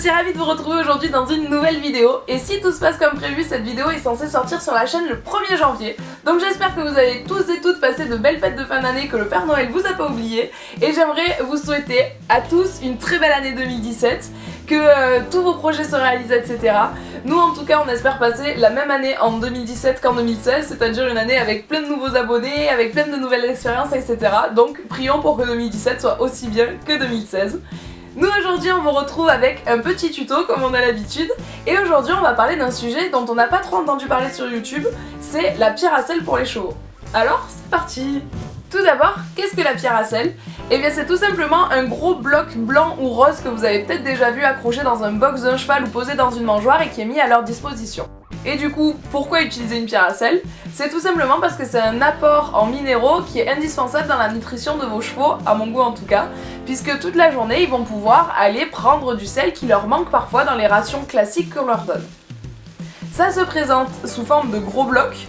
suis ravie de vous retrouver aujourd'hui dans une nouvelle vidéo. Et si tout se passe comme prévu, cette vidéo est censée sortir sur la chaîne le 1er janvier. Donc j'espère que vous avez tous et toutes passé de belles fêtes de fin d'année, que le Père Noël vous a pas oublié. Et j'aimerais vous souhaiter à tous une très belle année 2017, que tous vos projets se réalisent, etc. Nous en tout cas on espère passer la même année en 2017 qu'en 2016, c'est-à-dire une année avec plein de nouveaux abonnés, avec plein de nouvelles expériences, etc. Donc prions pour que 2017 soit aussi bien que 2016. Nous aujourd'hui on vous retrouve avec un petit tuto comme on a l'habitude, et aujourd'hui on va parler d'un sujet dont on n'a pas trop entendu parler sur YouTube, c'est la pierre à sel pour les chevaux. Alors c'est parti! Tout d'abord, qu'est-ce que la pierre à sel? Eh bien c'est tout simplement un gros bloc blanc ou rose que vous avez peut-être déjà vu accroché dans un box d'un cheval ou posé dans une mangeoire et qui est mis à leur disposition. Et du coup, pourquoi utiliser une pierre à sel? C'est tout simplement parce que c'est un apport en minéraux qui est indispensable dans la nutrition de vos chevaux, à mon goût en tout cas, puisque toute la journée ils vont pouvoir aller prendre du sel qui leur manque parfois dans les rations classiques qu'on leur donne. Ça se présente sous forme de gros blocs,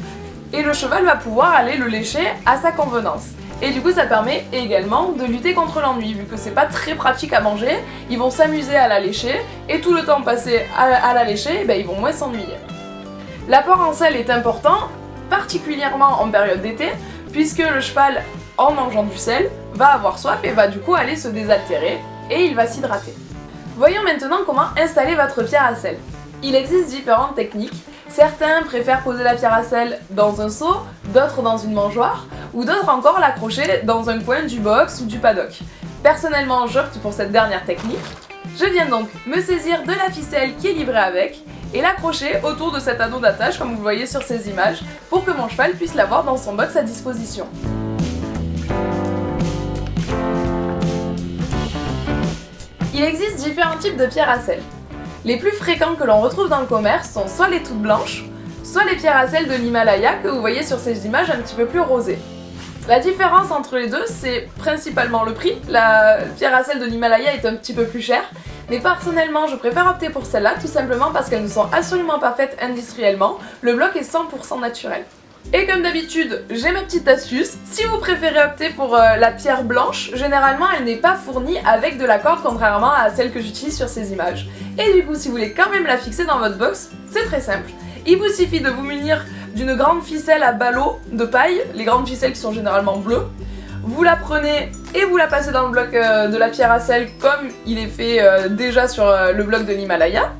et le cheval va pouvoir aller le lécher à sa convenance. Et du coup ça permet également de lutter contre l'ennui, vu que c'est pas très pratique à manger, ils vont s'amuser à la lécher, et tout le temps passé à la lécher, ils vont moins s'ennuyer. L'apport en sel est important, particulièrement en période d'été, puisque le cheval, en mangeant du sel, va avoir soif et va du coup aller se désaltérer, et il va s'hydrater. Voyons maintenant comment installer votre pierre à sel. Il existe différentes techniques. Certains préfèrent poser la pierre à sel dans un seau, d'autres dans une mangeoire, ou d'autres encore l'accrocher dans un coin du box ou du paddock. Personnellement, j'opte pour cette dernière technique. Je viens donc me saisir de la ficelle qui est livrée avec et l'accrocher autour de cet anneau d'attache comme vous le voyez sur ces images pour que mon cheval puisse l'avoir dans son box à disposition. Il existe différents types de pierres à sel. Les plus fréquents que l'on retrouve dans le commerce sont soit les toutes blanches, soit les pierres à sel de l'Himalaya que vous voyez sur ces images un petit peu plus rosées. La différence entre les deux, c'est principalement le prix. La pierre à sel de l'Himalaya est un petit peu plus chère, mais personnellement je préfère opter pour celle-là tout simplement parce qu'elles ne sont absolument pas faites industriellement, le bloc est 100% naturel. Et comme d'habitude, j'ai ma petite astuce, si vous préférez opter pour la pierre blanche, généralement elle n'est pas fournie avec de la corde contrairement à celle que j'utilise sur ces images. Et du coup si vous voulez quand même la fixer dans votre box, c'est très simple. Il vous suffit de vous munir d'une grande ficelle à ballots de paille, les grandes ficelles qui sont généralement bleues. Vous la prenez et vous la passez dans le bloc de la pierre à sel comme il est fait déjà sur le bloc de l'Himalaya.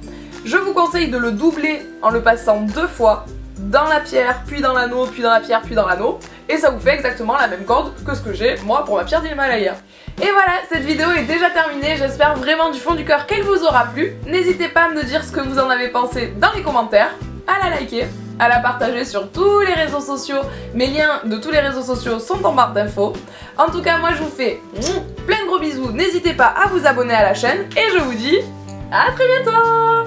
Je vous conseille de le doubler en le passant 2 fois dans la pierre, puis dans l'anneau, puis dans la pierre, puis dans l'anneau, et ça vous fait exactement la même corde que ce que j'ai moi pour ma pierre d'Himalaya. Et voilà, cette vidéo est déjà terminée, j'espère vraiment du fond du cœur qu'elle vous aura plu. N'hésitez pas à me dire ce que vous en avez pensé dans les commentaires, à la liker, à la partager sur tous les réseaux sociaux. Mes liens de tous les réseaux sociaux sont en barre d'infos. En tout cas, moi je vous fais plein de gros bisous, n'hésitez pas à vous abonner à la chaîne, et je vous dis à très bientôt!